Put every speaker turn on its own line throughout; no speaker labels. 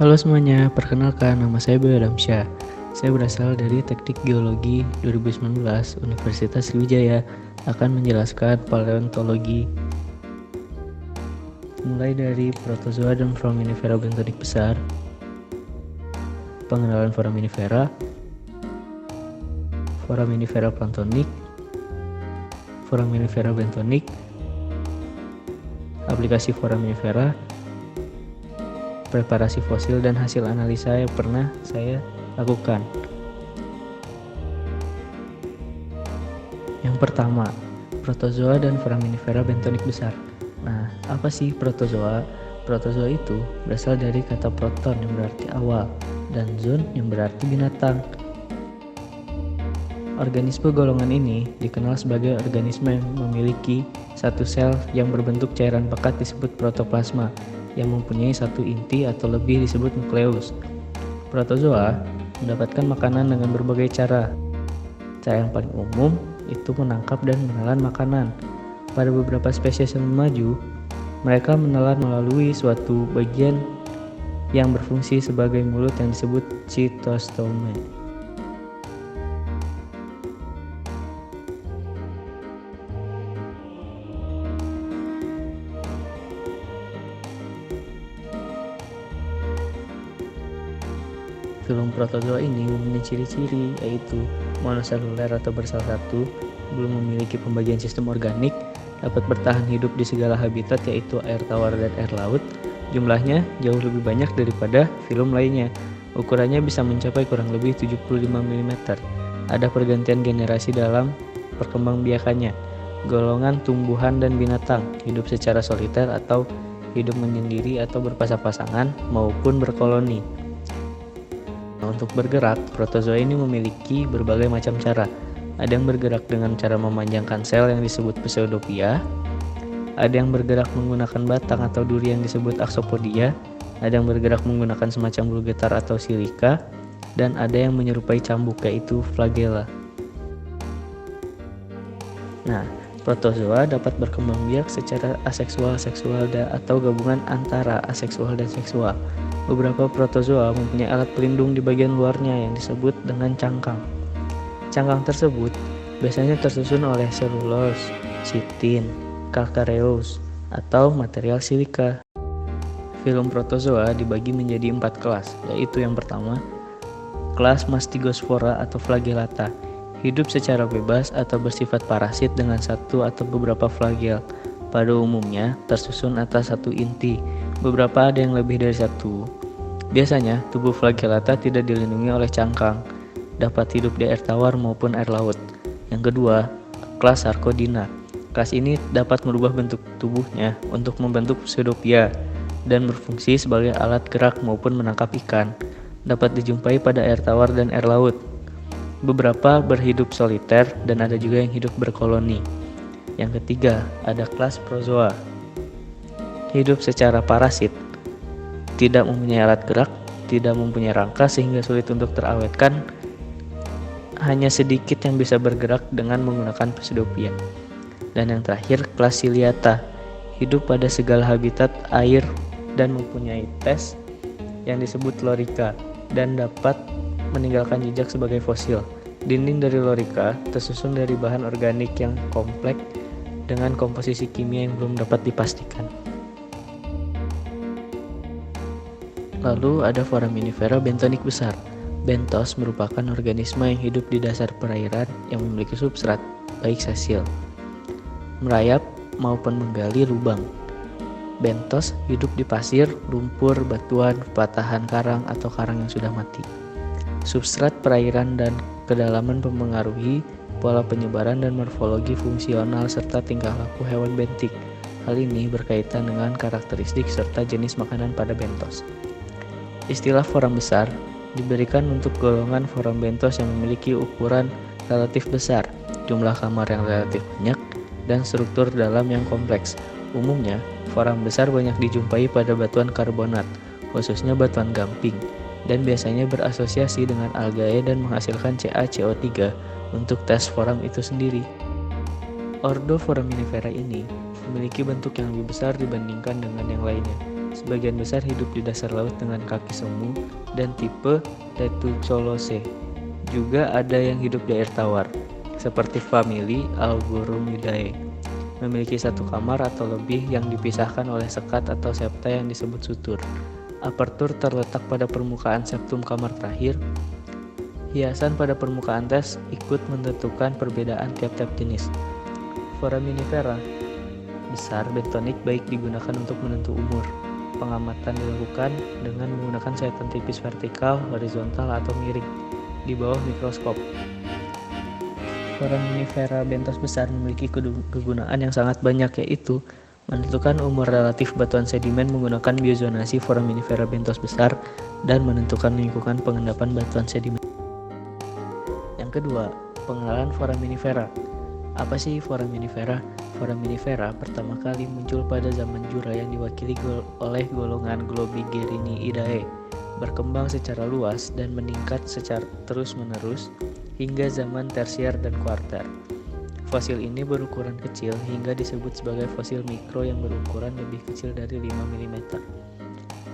Halo semuanya, perkenalkan nama saya Boy Adamsyah. Saya berasal dari Teknik Geologi 2019 Universitas Sriwijaya, akan menjelaskan paleontologi mulai dari protozoa dan foraminifera bentonik besar, pengenalan foraminifera planktonik, foraminifera bentonik, aplikasi foraminifera, preparasi fosil, dan hasil analisa yang pernah saya lakukan. Yang pertama, protozoa dan foraminifera bentonik besar. Nah, apa sih protozoa? Protozoa itu berasal dari kata proton yang berarti awal dan zoon yang berarti binatang. Organisme golongan ini dikenal sebagai organisme yang memiliki satu sel yang berbentuk cairan pekat disebut protoplasma, yang mempunyai satu inti atau lebih disebut nukleus. Protozoa mendapatkan makanan dengan berbagai cara. Cara yang paling umum itu menangkap dan menelan makanan. Pada beberapa spesies yang maju, mereka menelan melalui suatu bagian yang berfungsi sebagai mulut yang disebut cytostome. Filum protozoa ini mempunyai ciri-ciri yaitu monoseluler atau bersel satu, belum memiliki pembagian sistem organik, dapat bertahan hidup di segala habitat yaitu air tawar dan air laut. Jumlahnya jauh lebih banyak daripada filum lainnya. Ukurannya bisa mencapai kurang lebih 75 mm. Ada pergantian generasi dalam perkembangbiakannya. Golongan tumbuhan dan binatang, hidup secara soliter atau hidup menyendiri atau berpasang-pasangan maupun berkoloni. Untuk bergerak, protozoa ini memiliki berbagai macam cara. Ada yang bergerak dengan cara memanjangkan sel yang disebut pseudopia, ada yang bergerak menggunakan batang atau duri yang disebut aksopodia, ada yang bergerak menggunakan semacam bulu getar atau silika, dan ada yang menyerupai cambuk yaitu flagella. Nah, protozoa dapat berkembang biak secara aseksual, seksual, atau gabungan antara aseksual dan seksual. Beberapa protozoa mempunyai alat pelindung di bagian luarnya yang disebut dengan cangkang. Cangkang tersebut biasanya tersusun oleh selulos, chitin, calcareous, atau material silika. Filum protozoa dibagi menjadi 4 kelas, yaitu yang pertama, kelas Mastigospora atau flagellata, hidup secara bebas atau bersifat parasit dengan satu atau beberapa flagel. Pada umumnya tersusun atas satu inti, beberapa ada yang lebih dari satu. Biasanya tubuh flagellata tidak dilindungi oleh cangkang, dapat hidup di air tawar maupun air laut. Yang kedua, kelas Sarcodina. Kelas ini dapat merubah bentuk tubuhnya untuk membentuk pseudopia dan berfungsi sebagai alat gerak maupun menangkap ikan. Dapat dijumpai pada air tawar dan air laut. Beberapa berhidup soliter dan ada juga yang hidup berkoloni. Yang ketiga, ada kelas Prozoa. Hidup secara parasit, tidak mempunyai alat gerak, tidak mempunyai rangka sehingga sulit untuk terawetkan, hanya sedikit yang bisa bergerak dengan menggunakan pseudopia. Dan yang terakhir, kelas Ciliata, hidup pada segala habitat air dan mempunyai tes yang disebut lorica dan dapat meninggalkan jejak sebagai fosil. Dinding dari lorica tersusun dari bahan organik yang kompleks dengan komposisi kimia yang belum dapat dipastikan. Lalu ada foraminifera bentonik besar. Bentos merupakan organisme yang hidup di dasar perairan yang memiliki substrat, baik sesil, merayap maupun menggali lubang. Bentos hidup di pasir, lumpur, batuan, patahan karang atau karang yang sudah mati. Substrat perairan dan kedalaman mempengaruhi pola penyebaran dan morfologi fungsional serta tingkah laku hewan bentik. Hal ini berkaitan dengan karakteristik serta jenis makanan pada bentos. Istilah foram besar diberikan untuk golongan foram bentos yang memiliki ukuran relatif besar, jumlah kamar yang relatif banyak, dan struktur dalam yang kompleks. Umumnya, foram besar banyak dijumpai pada batuan karbonat, khususnya batuan gamping, dan biasanya berasosiasi dengan algae dan menghasilkan CaCO3 untuk tes foram itu sendiri. Ordo foraminifera ini memiliki bentuk yang lebih besar dibandingkan dengan yang lainnya. sebagian besar hidup di dasar laut dengan kaki semu, dan tipe Retucolosae. Juga ada yang hidup di air tawar, seperti famili Algorumidae, memiliki satu kamar atau lebih yang dipisahkan oleh sekat atau septa yang disebut sutur. Apertur terletak pada permukaan septum kamar terakhir. Hiasan pada permukaan tes ikut menentukan perbedaan tiap-tiap jenis. Foraminifera besar bentonik baik digunakan untuk menentu umur. Pengamatan dilakukan dengan menggunakan sayatan tipis vertikal, horizontal, atau miring di bawah mikroskop. Foraminifera bentos besar memiliki kegunaan yang sangat banyak, yaitu menentukan umur relatif batuan sedimen menggunakan biozonasi foraminifera bentos besar dan menentukan lingkungan pengendapan batuan sedimen. Yang kedua, pengenalan foraminifera. Apa sih foraminifera? Foraminifera pertama kali muncul pada zaman Jura yang diwakili oleh golongan Globigeriniidae, berkembang secara luas dan meningkat secara terus-menerus hingga zaman tersier dan kuarter. Fosil ini berukuran kecil hingga disebut sebagai fosil mikro yang berukuran lebih kecil dari 5 mm.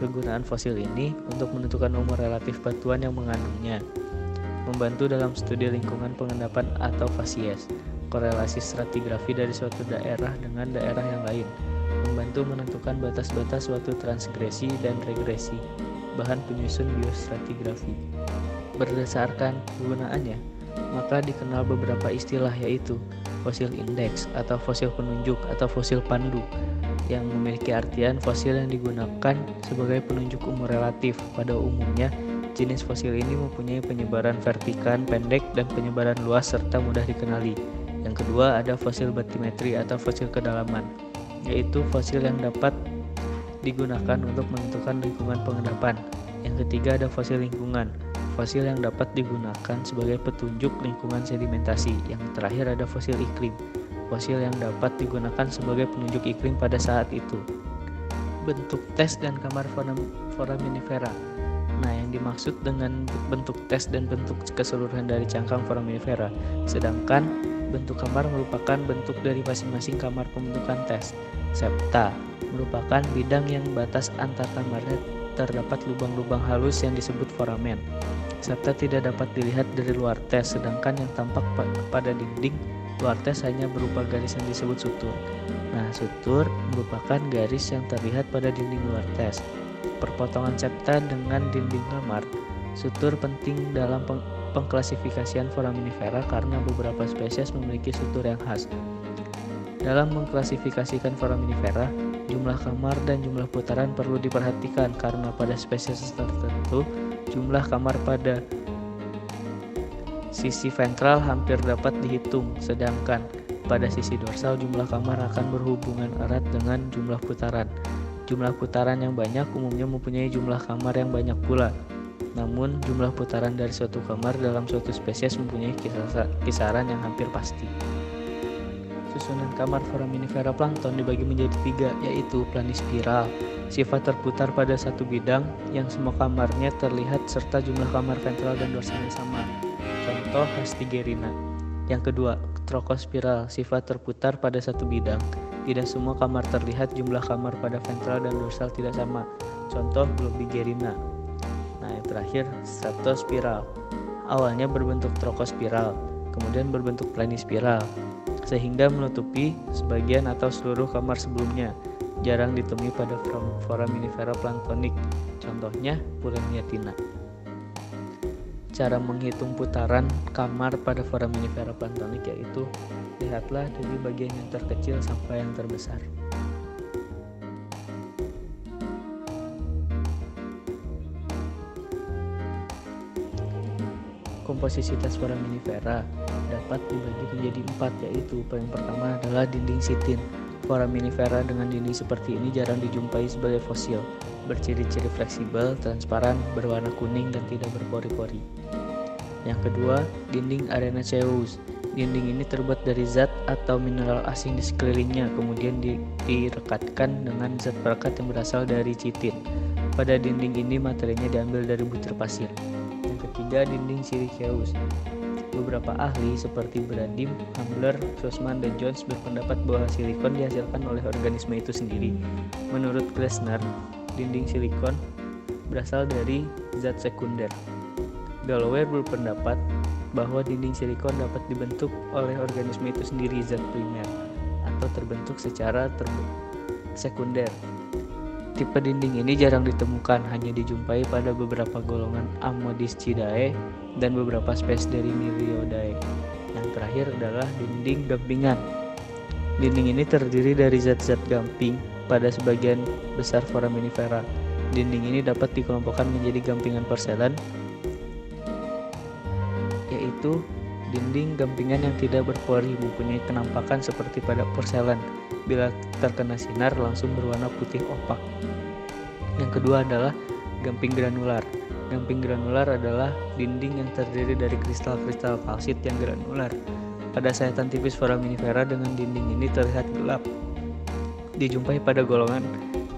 Kegunaan fosil ini untuk menentukan umur relatif batuan yang mengandungnya, membantu dalam studi lingkungan pengendapan atau fasies, korelasi stratigrafi dari suatu daerah dengan daerah yang lain, membantu menentukan batas-batas suatu transgresi dan regresi, bahan penyusun biostratigrafi. Berdasarkan kegunaannya, maka dikenal beberapa istilah, yaitu fosil indeks atau fosil penunjuk atau fosil pandu, yang memiliki artian fosil yang digunakan sebagai penunjuk umur relatif. Pada umumnya, jenis fosil ini mempunyai penyebaran vertikan pendek dan penyebaran luas serta mudah dikenali. Yang kedua ada fosil batimetri atau fosil kedalaman, yaitu fosil yang dapat digunakan untuk menentukan lingkungan pengendapan. Yang ketiga ada fosil lingkungan, fosil yang dapat digunakan sebagai petunjuk lingkungan sedimentasi. Yang terakhir ada fosil iklim, fosil yang dapat digunakan sebagai penunjuk iklim pada saat itu. Bentuk tes dan kamar foraminifera. Nah, yang dimaksud dengan bentuk tes dan bentuk keseluruhan dari cangkang foraminifera, sedangkan bentuk kamar merupakan bentuk dari masing-masing kamar pembentukan tes. Septa merupakan bidang yang batas antar kamarnya terdapat lubang-lubang halus yang disebut foramen. Septa tidak dapat dilihat dari luar tes, sedangkan yang tampak pada dinding luar tes hanya berupa garis yang disebut sutur. Nah, sutur merupakan garis yang terlihat pada dinding luar tes. Perpotongan septa dengan dinding kamar. Sutur penting dalam pengklasifikasian foraminifera karena beberapa spesies memiliki sutur yang khas. Dalam mengklasifikasikan foraminifera, jumlah kamar dan jumlah putaran perlu diperhatikan karena pada spesies tertentu jumlah kamar pada sisi ventral hampir dapat dihitung, sedangkan pada sisi dorsal jumlah kamar akan berhubungan erat dengan jumlah putaran. Jumlah putaran yang banyak umumnya mempunyai jumlah kamar yang banyak pula. Namun, jumlah putaran dari suatu kamar dalam suatu spesies mempunyai kisaran yang hampir pasti. Susunan kamar foraminifera plankton dibagi menjadi 3, yaitu planispiral, sifat terputar pada satu bidang yang semua kamarnya terlihat serta jumlah kamar ventral dan dorsalnya sama. Contoh Hastigerina. Yang kedua, trokospiral, sifat terputar pada satu bidang. Tidak semua kamar terlihat, jumlah kamar pada ventral dan dorsal tidak sama. Contoh Globigerina. Nah, yang terakhir stratospiral. Awalnya berbentuk trokospiral, kemudian berbentuk planispiral, sehingga menutupi sebagian atau seluruh kamar sebelumnya. Jarang ditemui pada foraminifera planktonik. Contohnya Pulenyatina. Cara menghitung putaran kamar pada foraminifera planktonik yaitu lihatlah dari bagian yang terkecil sampai yang terbesar. Komposisitas foraminifera dapat dibagi menjadi 4, yaitu yang pertama adalah dinding sitin. Foraminifera dengan dinding seperti ini jarang dijumpai sebagai fosil, berciri-ciri fleksibel, transparan, berwarna kuning dan tidak berpori-pori. Yang kedua, dinding arenaceous. Dinding ini terbuat dari zat atau mineral asing di sekelilingnya, kemudian direkatkan dengan zat perekat yang berasal dari chitin. Pada dinding ini materinya diambil dari butir pasir. Yang ketiga, dinding siliceous. Beberapa ahli seperti Bradim, Hambler, Sussman, dan Jones berpendapat bahwa silikon dihasilkan oleh organisme itu sendiri. Menurut Glessner, dinding silikon berasal dari zat sekunder. Galloway berpendapat bahwa dinding silikon dapat dibentuk oleh organisme itu sendiri, zat primer, atau terbentuk secara sekunder. Tipe dinding ini jarang ditemukan, hanya dijumpai pada beberapa golongan Amodiscidae dan beberapa spesies dari Myrioidae. Yang terakhir adalah dinding gampingan. Dinding ini terdiri dari zat-zat gamping pada sebagian besar foraminifera. Dinding ini dapat dikelompokkan menjadi gampingan porselen, yaitu dinding gampingan yang tidak berpori, mempunyai penampakan seperti pada porselen. Bila terkena sinar langsung berwarna putih opak. Yang kedua adalah gamping granular. Gamping granular adalah dinding yang terdiri dari kristal-kristal kalsit yang granular. Pada sayatan tipis foraminifera dengan dinding ini terlihat gelap. Dijumpai pada golongan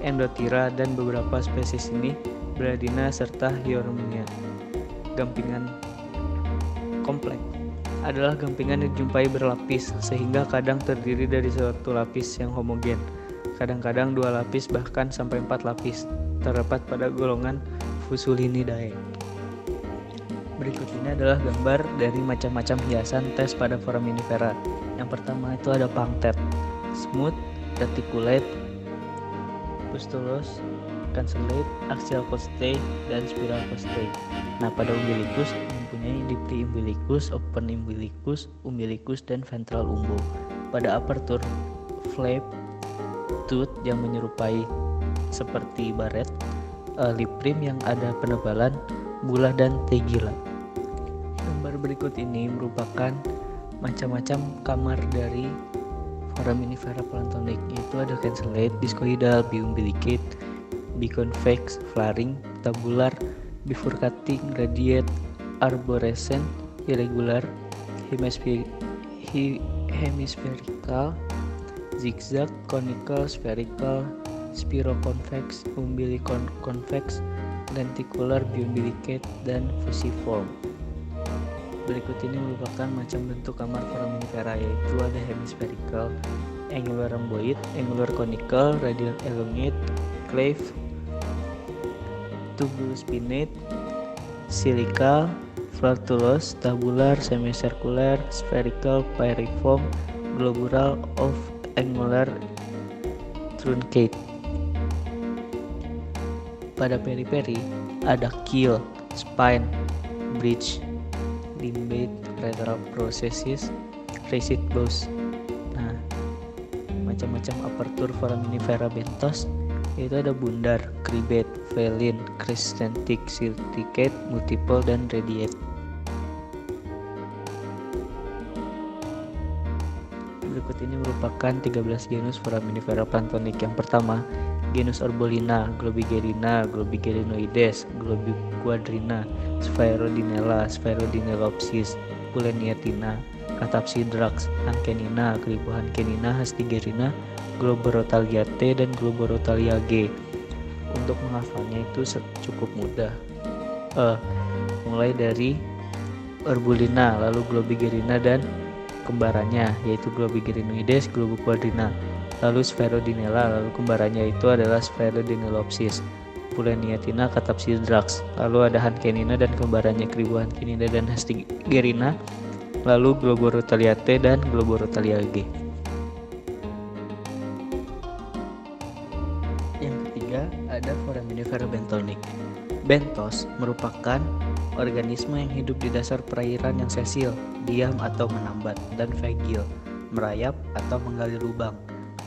Endothera dan beberapa spesies ini Bladina serta Hyormia. Gampingan kompleks adalah gampingan yang dijumpai berlapis, sehingga kadang terdiri dari satu lapis yang homogen, kadang-kadang 2 lapis bahkan sampai 4 lapis, terdapat pada golongan Fusulinidae. Berikut ini adalah gambar dari macam-macam hiasan tes pada foraminifera. Yang pertama itu ada punctate, smooth, reticulate, pustulous, cancellate, axial costae, dan spiral costae. Nah, pada umbilicus mempunyai dipti umbilicus, open umbilicus, dan ventral umbo. Pada aperture, flap, tooth yang menyerupai seperti baret, lip rim yang ada penebalan, bulah, dan tegila. Gambar berikut ini merupakan macam-macam kamar dari foraminifera planktonik, yaitu ada cancellate, discoidal, biumbilicate, biconvex, flaring, tabular, bifurcating, radiate, arborescent, irregular, hemispherical, zigzag, conical, spherical, spiroconvex, umbiliconvex, lenticular, biumbilicate, dan fusiform. Berikut ini merupakan macam bentuk kamar foraminifera, yaitu ada hemispherical, angular rhomboid, angular conical, radial elongate, clave, tubulus pinnate, cylindrical, flatuous, tabular, semicircular, spherical, pyriform, globular, angular, truncate. Pada periperi ada keel, spine, bridge, limbate, lateral processes, recit bows. Nah, macam-macam aperture foraminifera bentos, yaitu ada bundar, cribat, velin, crescentic, silticate, multiple, dan radiate. Berikut ini merupakan 13 genus foraminifera planktonik. Yang pertama, genus Arbolina, Globigerina, Globigerinoides, Globiquadrina, Sphaerodinella, Sphaerodinellopsis, Puleniatina, Catapsidrax, Hankenina, Gripohankenina, Hastigerina, Globorotaliate, dan Globorotaliae. Untuk menghafalnya itu cukup mudah. Mulai dari Arbulina, lalu Globigerina dan kembarannya yaitu Globigerinoides, Globiquadrina, lalu Sphaerodinella, lalu kembarannya itu adalah Sphaerodinellopsis, Puleniatina, Catapsidrax, lalu ada Hankenina dan kembarannya Cribohankenina dan Hastigerina, lalu Globorotaliate dan Globorotaliae. Yang ketiga ada foraminifera bentonik. Bentos merupakan organisme yang hidup di dasar perairan yang sesil, diam atau menambat, dan vagil, merayap atau menggali lubang.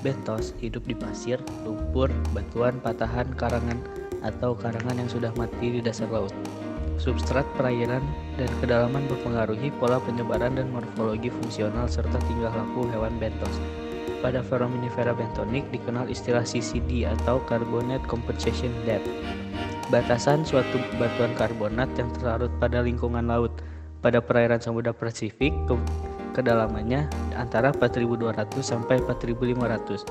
Bentos hidup di pasir, lumpur, batuan, patahan, karangan, atau karangan yang sudah mati di dasar laut. Substrat perairan dan kedalaman mempengaruhi pola penyebaran dan morfologi fungsional serta tingkah laku hewan bentos. Pada foraminifera bentonik dikenal istilah CCD atau Carbonate Compensation Depth. Batasan suatu batuan karbonat yang terlarut pada lingkungan laut. Pada perairan Samudra Pasifik, kedalamannya antara 4.200 sampai 4.500.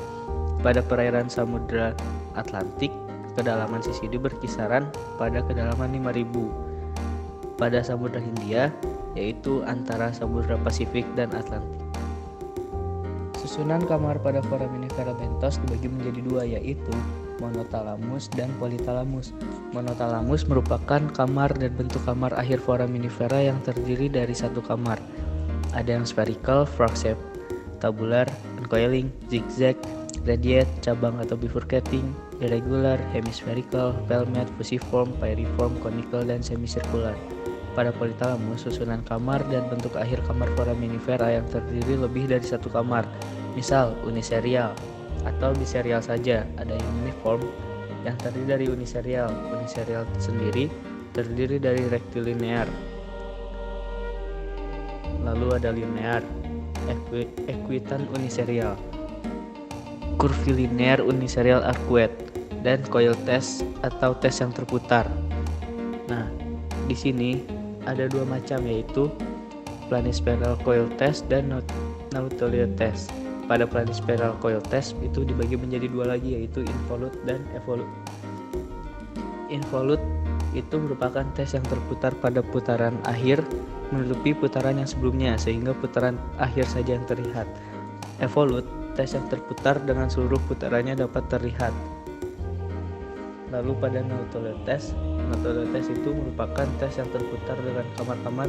Pada perairan Samudra Atlantik, kedalaman CCD berkisaran pada kedalaman 5.000. Pada Samudra Hindia, yaitu antara Samudra Pasifik dan Atlantik. Susunan kamar pada foraminifera bentos dibagi menjadi dua, yaitu monotalamus, dan politalamus. Monotalamus merupakan kamar dan bentuk kamar akhir foraminifera yang terdiri dari satu kamar. Ada yang spherical, fork-shaped, tabular, uncoiling, zigzag, radiate, cabang atau bifurcating, irregular, hemispherical, palmate, fusiform, pyriform, conical, dan semicircular. Pada politalamus, susunan kamar dan bentuk akhir kamar foraminifera yang terdiri lebih dari satu kamar. Misal, uniserial atau biserial saja. Ada yang uniform yang terdiri dari uniserial. Uniserial sendiri terdiri dari rectilinear. Lalu ada linear, equitan uniserial, curvilinear uniserial arcuate, dan coil test atau tes yang terputar. Nah, di sini ada dua macam, yaitu planispiral coil test dan Nautile test. Pada planispiral coil test itu dibagi menjadi dua lagi, yaitu involute dan evolute. Involute itu merupakan tes yang terputar pada putaran akhir menutupi putaran yang sebelumnya, sehingga putaran akhir saja yang terlihat. Evolute, tes yang terputar dengan seluruh putarannya dapat terlihat. Lalu pada Nautile test itu merupakan tes yang terputar dengan kamar-kamar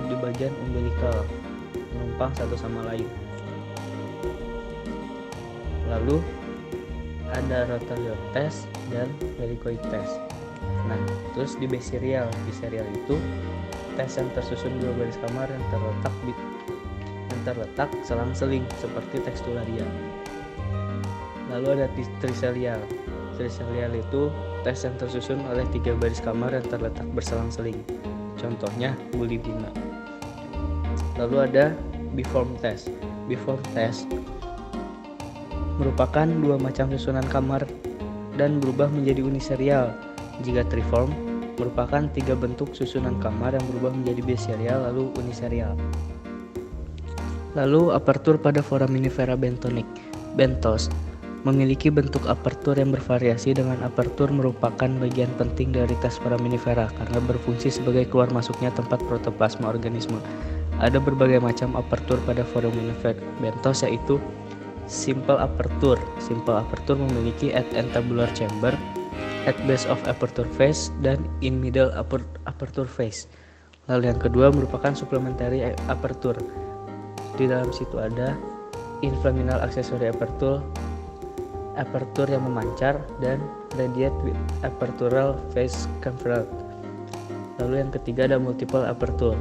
di bagian umbilical, menumpang satu sama lain. Lalu ada Rotarial test dan Helicoid test. Nah, terus di biserial itu tes yang tersusun dua baris kamar yang terletak selang-seling seperti textularia. Lalu ada triselial. Triselial itu tes yang tersusun oleh tiga baris kamar yang terletak berselang-seling. Contohnya bulibina. Lalu ada biform test. Biform test merupakan dua macam susunan kamar dan berubah menjadi uniserial. Jika triform merupakan tiga bentuk susunan kamar yang berubah menjadi biserial lalu uniserial. Lalu apertur pada foraminifera bentonik. Bentos memiliki bentuk apertur yang bervariasi, dengan apertur merupakan bagian penting dari tes foraminifera karena berfungsi sebagai keluar masuknya tempat protoplasma organisme. Ada berbagai macam apertur pada foraminifera bentos, yaitu simple aperture. Simple aperture memiliki at entabular chamber, at base of aperture face, dan in middle aperture face. Lalu yang kedua merupakan supplementary aperture. Di dalam situ ada inflaminal accessory aperture yang memancar, dan radiate with apertural face converged. Lalu yang ketiga ada multiple aperture.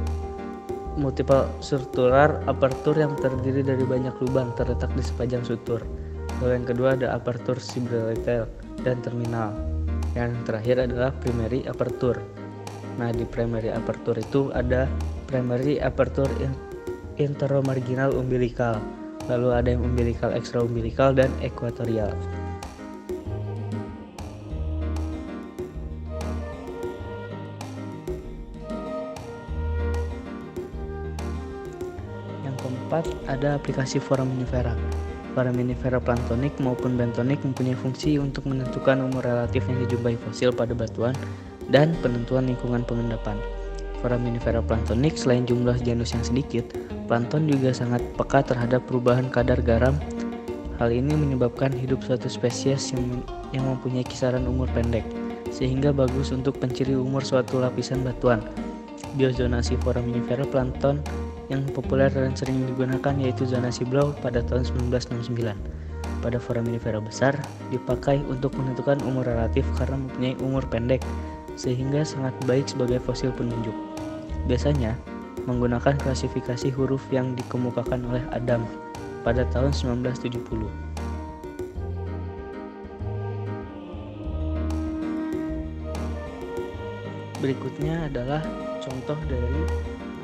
Multiple suturar aperture yang terdiri dari banyak lubang terletak di sepanjang sutur. Lalu yang kedua ada aperture sibrelateral dan terminal. Yang terakhir adalah primary aperture. Nah, di primary aperture itu ada primary aperture interomarginal umbilical. Lalu ada yang umbilical extraumbilical dan equatorial. Yang keempat ada aplikasi foraminifera. Foraminifera planktonik maupun bentonik mempunyai fungsi untuk menentukan umur relatif yang dijumpai fosil pada batuan dan penentuan lingkungan pengendapan. Foraminifera planktonik selain jumlah genus yang sedikit, plankton juga sangat peka terhadap perubahan kadar garam. Hal ini menyebabkan hidup suatu spesies yang mempunyai kisaran umur pendek, sehingga bagus untuk penciri umur suatu lapisan batuan. Biozonasi foraminifera plankton yang populer dan sering digunakan yaitu zonasi Blau pada tahun 1969. Pada foraminifera besar dipakai untuk menentukan umur relatif karena mempunyai umur pendek, sehingga sangat baik sebagai fosil penunjuk. Biasanya menggunakan klasifikasi huruf yang dikemukakan oleh Adam pada tahun 1970. Berikutnya adalah contoh dari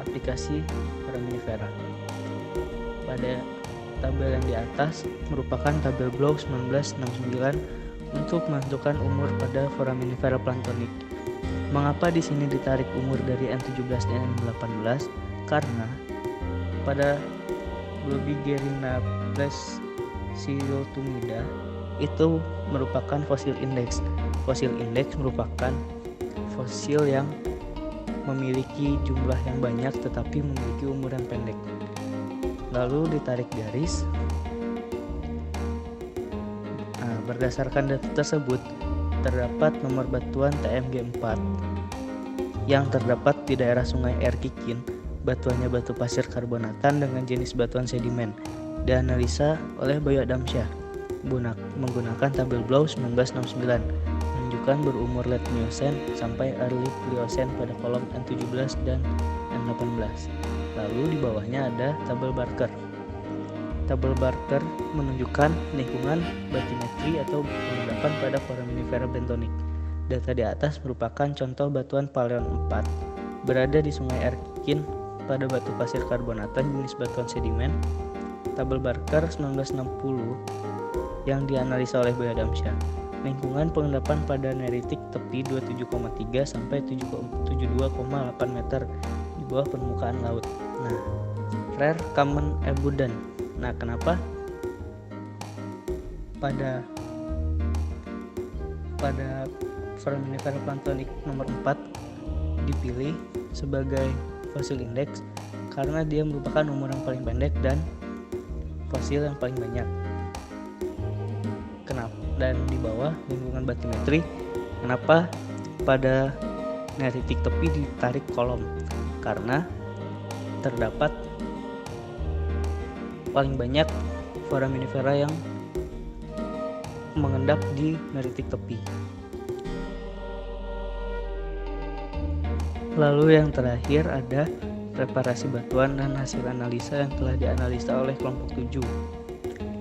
aplikasi foraminifera. Pada tabel yang di atas merupakan tabel Blau 1969 untuk menentukan umur pada foraminifera planktonik. Mengapa di sini ditarik umur dari N17 dan N18? Karena pada Globigerina plesiotumida itu merupakan fosil indeks. Fosil indeks merupakan fosil yang memiliki jumlah yang banyak tetapi memiliki umur yang pendek. Lalu ditarik garis. Berdasarkan data tersebut, terdapat nomor batuan TMG4 yang terdapat di daerah Sungai Erkikin. Batuannya batu pasir karbonatan dengan jenis batuan sedimen. Dianalisa oleh Bayu Adamsyah menggunakan tabel Blow 1969, menunjukkan berumur Late Miocene sampai Early Pliocene pada kolom N17 dan N18. Lalu di bawahnya ada tabel Barker. Tabel Barker menunjukkan lingkungan batimetri atau pengendapan pada foraminifera bentonik. Data di atas merupakan contoh batuan Paleon 4 berada di Sungai Erkikin pada batu pasir karbonatan jenis batuan sedimen. Tabel Barker 1960 yang dianalisa oleh Bayu Adamsyah. Lingkungan pengendapan pada neritik tepi 27,3 sampai 72,8 meter di bawah permukaan laut. Nah, rare common abundant. Nah, kenapa pada foraminifera plantonik nomor 4 dipilih sebagai fosil indeks? Karena dia merupakan umur yang paling pendek dan fosil yang paling banyak. Kenapa? Dan di bawah lingkungan batimetri, kenapa pada neritik tepi ditarik kolom? Karena terdapat paling banyak foraminifera yang mengendap di neritik tepi. Lalu yang terakhir ada preparasi batuan dan hasil analisa yang telah dianalisa oleh kelompok 7.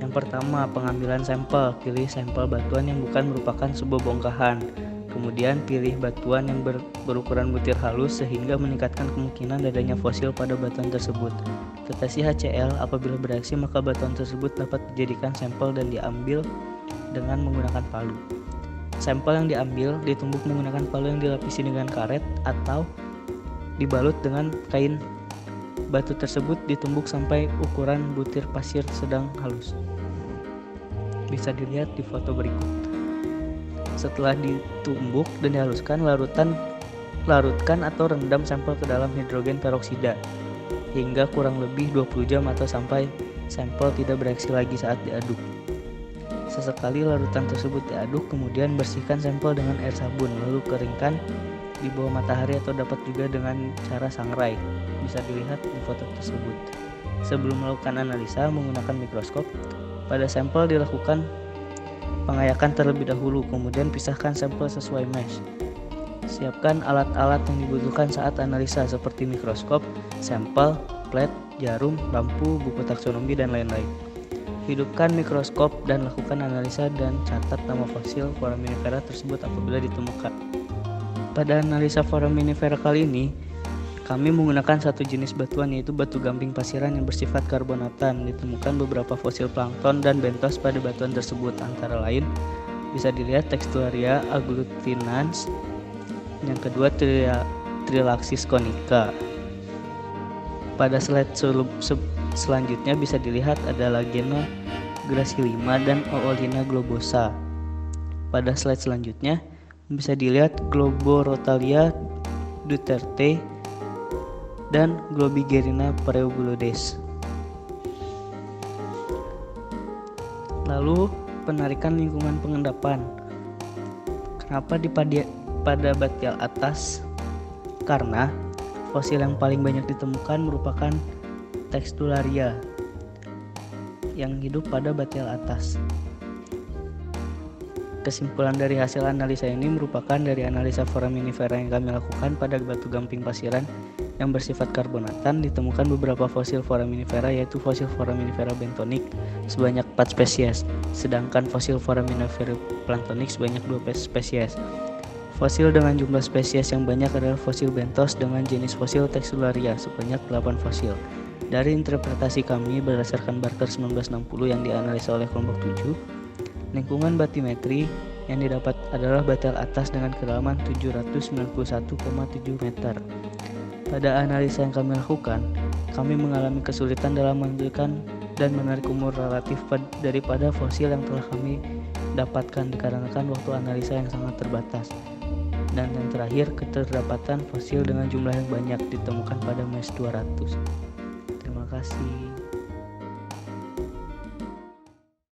Yang pertama, pengambilan sampel. Pilih sampel batuan yang bukan merupakan sebuah bongkahan. Kemudian pilih batuan yang berukuran butir halus sehingga meningkatkan kemungkinan adanya fosil pada batuan tersebut. Tetesi HCl, apabila bereaksi maka batuan tersebut dapat dijadikan sampel dan diambil dengan menggunakan palu. Sampel yang diambil ditumbuk menggunakan palu yang dilapisi dengan karet atau dibalut dengan kain. Batu tersebut ditumbuk sampai ukuran butir pasir sedang halus. Bisa dilihat di foto berikut. Setelah ditumbuk dan dihaluskan, larutkan atau rendam sampel ke dalam hidrogen peroksida hingga kurang lebih 20 jam atau sampai sampel tidak bereaksi lagi saat diaduk. Sesekali larutan tersebut diaduk, kemudian bersihkan sampel dengan air sabun, lalu keringkan di bawah matahari atau dapat juga dengan cara sangrai. Bisa dilihat di foto tersebut. Sebelum melakukan analisa menggunakan mikroskop, pada sampel dilakukan pengayakan terlebih dahulu, kemudian pisahkan sampel sesuai mesh. Siapkan alat-alat yang dibutuhkan saat analisa seperti mikroskop, sampel, plet, jarum, lampu, buku taksonomi, dan lain-lain. Hidupkan mikroskop dan lakukan analisa dan catat nama fosil foraminifera tersebut apabila ditemukan. Pada analisa foraminifera kali ini, kami menggunakan satu jenis batuan yaitu batu gamping pasiran yang bersifat karbonatan. Ditemukan beberapa fosil plankton dan bentos pada batuan tersebut, antara lain bisa dilihat Textularia agglutinans, yang kedua Trilapsis conica. Pada slide selanjutnya bisa dilihat ada Lagena gracillima dan Oolina globosa. Pada slide selanjutnya bisa dilihat Globorotalia Duterte dan Globigerina Pareobulodes. Lalu penarikan lingkungan pengendapan. Kenapa pada batial atas? Karena fosil yang paling banyak ditemukan merupakan Textularia yang hidup pada batial atas. Kesimpulan dari hasil analisa ini merupakan dari analisa foraminifera yang kami lakukan pada batu gamping pasiran yang bersifat karbonatan. Ditemukan beberapa fosil foraminifera yaitu fosil foraminifera bentonik sebanyak 4 spesies, sedangkan fosil foraminifera planktonik sebanyak 2 spesies. Fosil dengan jumlah spesies yang banyak adalah fosil bentos dengan jenis fosil Textularia sebanyak 8 fosil. Dari interpretasi kami berdasarkan Barker 1960 yang dianalisa oleh kelompok 7, lingkungan batimetri yang didapat adalah batial atas dengan kedalaman 791,7 meter. Pada analisa yang kami lakukan, kami mengalami kesulitan dalam menentukan dan menarik umur relatif daripada fosil yang telah kami dapatkan dikarenakan waktu analisa yang sangat terbatas. Dan yang terakhir, keterdapatan fosil dengan jumlah yang banyak ditemukan pada MES 200. Terima kasih.